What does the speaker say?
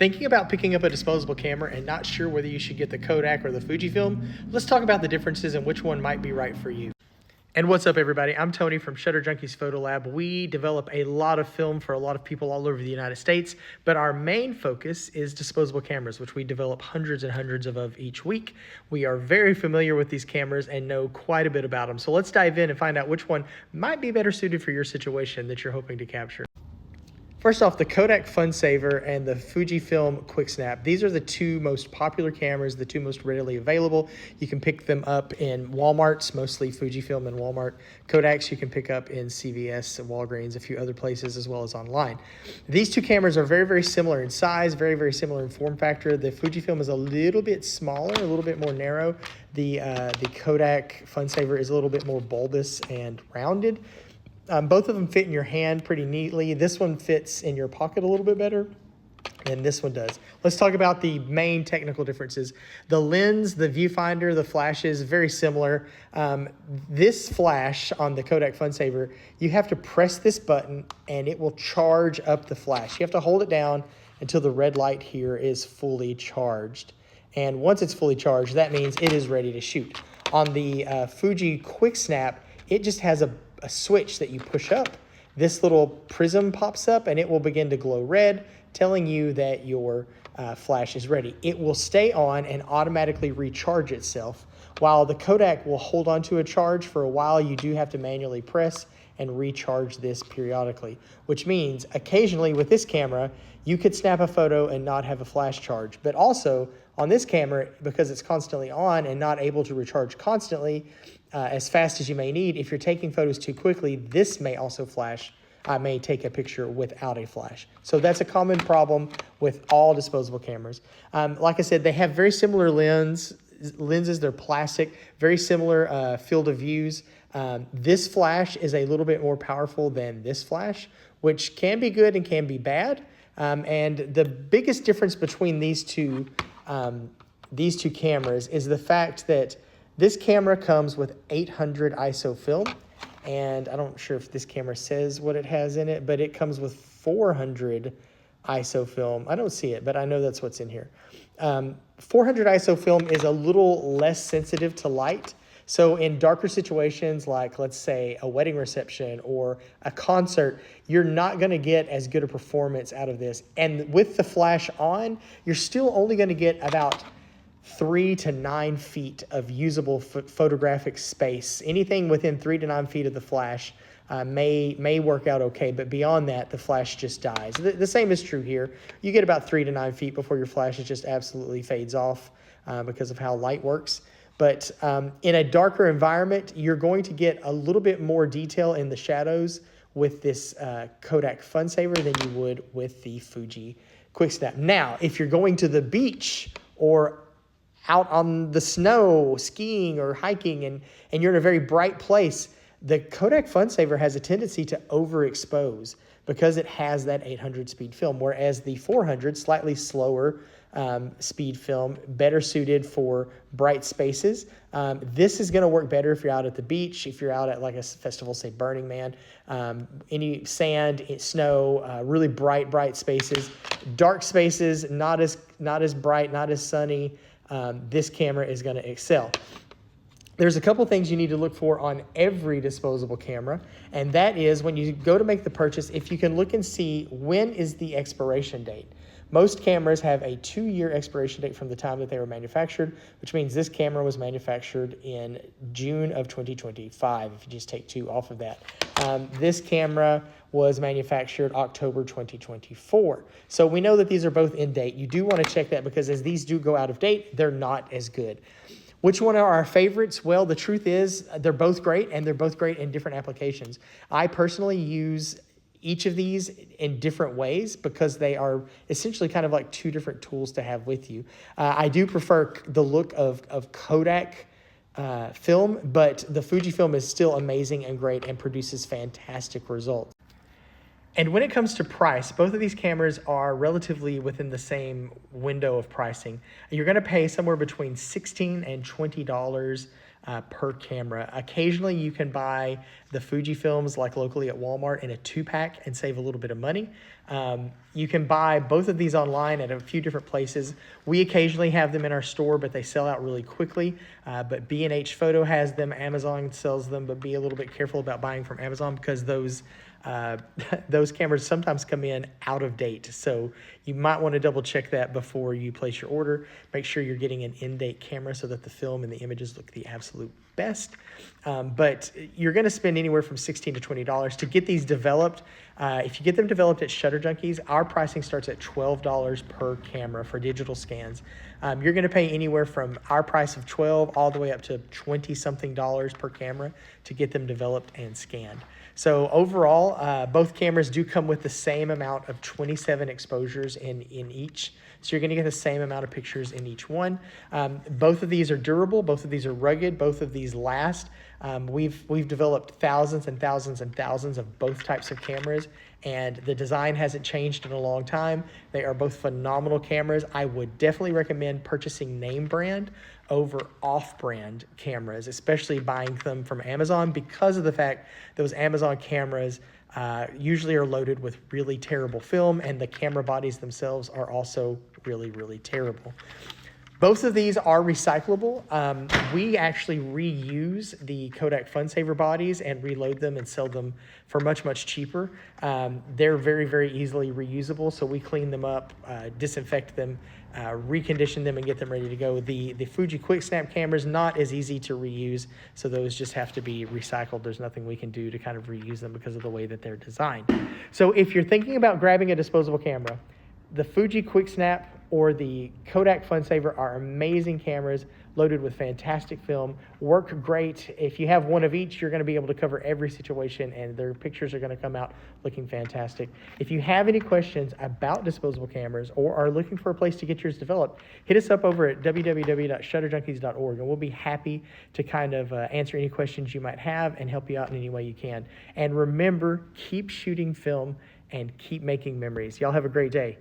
Thinking about picking up a disposable camera and not sure whether you should get the Kodak or the Fujifilm? Let's talk about the differences and which one might be right for you. And what's up, everybody? I'm Tony from Shutter Junkies Photo Lab. We develop a lot of film for a lot of people all over the United States, but our main focus is disposable cameras, which we develop hundreds and hundreds of each week. We are very familiar with these cameras and know quite a bit about them. So let's dive in and find out which one might be better suited for your situation that you're hoping to capture. First off, the Kodak Funsaver and the FujiFilm Quicksnap. These are the two most popular cameras, the two most readily available. You can pick them up in Walmarts, mostly Fujifilm and Walmart. Kodaks you can pick up in CVS and Walgreens, a few other places, as well as online. These two cameras are very, very similar in size, very, very similar in form factor. The Fujifilm is a little bit smaller, a little bit more narrow. The Kodak Funsaver is a little bit more bulbous and rounded. Both of them fit in your hand pretty neatly. This one fits in your pocket a little bit better than this one does. Let's talk about the main technical differences. The lens, the viewfinder, the flashes, very similar. This flash on the Kodak Funsaver, you have to press this button and it will charge up the flash. You have to hold it down until the red light here is fully charged. And once it's fully charged, that means it is ready to shoot. On the Fuji Quicksnap, it just has a switch that you push up. This little prism pops up and it will begin to glow red, telling you that your flash is ready. It will stay on and automatically recharge itself. While the Kodak will hold on to a charge for a while, you do have to manually press and recharge this periodically, which means occasionally with this camera, you could snap a photo and not have a flash charge. But also on this camera, because it's constantly on and not able to recharge constantly as fast as you may need, if you're taking photos too quickly, this may also flash. I may take a picture without a flash. So that's a common problem with all disposable cameras. Like I said, they have very similar lenses. They're plastic, very similar field of views. This flash is a little bit more powerful than this flash, which can be good and can be bad. And the biggest difference between these two cameras is the fact that this camera comes with 800 ISO film, and I'm not sure if this camera says what it has in it, but it comes with 400 ISO film. I don't see it, but I know that's what's in here. 400 ISO film is a little less sensitive to light. So in darker situations like, let's say, a wedding reception or a concert, you're not going to get as good a performance out of this. And with the flash on, you're still only going to get about 3 to 9 feet of usable photographic space. Anything within 3 to 9 feet of the flash may work out okay, but beyond that, the flash just dies. The same is true here. You get about 3 to 9 feet before your flash just absolutely fades off because of how light works. But in a darker environment, you're going to get a little bit more detail in the shadows with this Kodak Funsaver than you would with the Fuji Quicksnap. Now, if you're going to the beach or out on the snow, skiing or hiking, and you're in a very bright place, the Kodak Funsaver has a tendency to overexpose because it has that 800 speed film, whereas the 400, slightly slower speed film, better suited for bright spaces. This is going to work better if you're out at the beach, if you're out at like a festival, say Burning Man, any sand, snow, really bright spaces. Dark spaces, not as bright, not as sunny. This camera is going to excel. There's a couple things you need to look for on every disposable camera, and that is when you go to make the purchase, if you can look and see when is the expiration date. Most cameras have a 2-year expiration date from the time that they were manufactured, which means this camera was manufactured in June of 2025, if you just take 2 off of that. This camera was manufactured October 2024. So we know that these are both in date. You do want to check that because as these do go out of date, they're not as good. Which one are our favorites? Well, the truth is they're both great, and they're both great in different applications. I personally use each of these in different ways because they are essentially kind of like 2 different tools to have with you. I do prefer the look of Kodak film, but the Fujifilm is still amazing and great and produces fantastic results. And when it comes to price, both of these cameras are relatively within the same window of pricing. You're going to pay somewhere between $16 and $20 per camera. Occasionally you can buy the FujiFilms like locally at Walmart in a 2-pack and save a little bit of money. You can buy both of these online at a few different places. We occasionally have them in our store, but they sell out really quickly. But B&H Photo has them, Amazon sells them, but be a little bit careful about buying from Amazon because those cameras sometimes come in out of date. So you might want to double check that before you place your order. Make sure you're getting an in-date camera so that the film and the images look the absolute best. But you're going to spend anywhere from $16 to $20 to get these developed. If you get them developed at Shutter Junkies, our pricing starts at $12 per camera for digital scans. You're going to pay anywhere from our price of $12 all the way up to $20-something per camera to get them developed and scanned. So overall, both cameras do come with the same amount of 27 exposures in each. So you're going to get the same amount of pictures in each one. Both of these are durable. Both of these are rugged. Both of these last. We've developed thousands and thousands and thousands of both types of cameras, and the design hasn't changed in a long time. They are both phenomenal cameras. I would definitely recommend purchasing name brand over off-brand cameras, especially buying them from Amazon, because of the fact those Amazon cameras usually are loaded with really terrible film, and the camera bodies themselves are also really, really terrible. Both of these are recyclable. We actually reuse the Kodak Funsaver bodies and reload them and sell them for much, much cheaper. They're very, very easily reusable, so we clean them up, disinfect them, recondition them, and get them ready to go. The Fuji Quicksnap cameras, not as easy to reuse, so those just have to be recycled. There's nothing we can do to kind of reuse them because of the way that they're designed. So if you're thinking about grabbing a disposable camera, the Fuji Quicksnap or the Kodak Funsaver are amazing cameras loaded with fantastic film, work great. If you have one of each, you're going to be able to cover every situation, and their pictures are going to come out looking fantastic. If you have any questions about disposable cameras or are looking for a place to get yours developed, hit us up over at www.shutterjunkies.org, and we'll be happy to kind of answer any questions you might have and help you out in any way you can. And remember, keep shooting film and keep making memories. Y'all have a great day.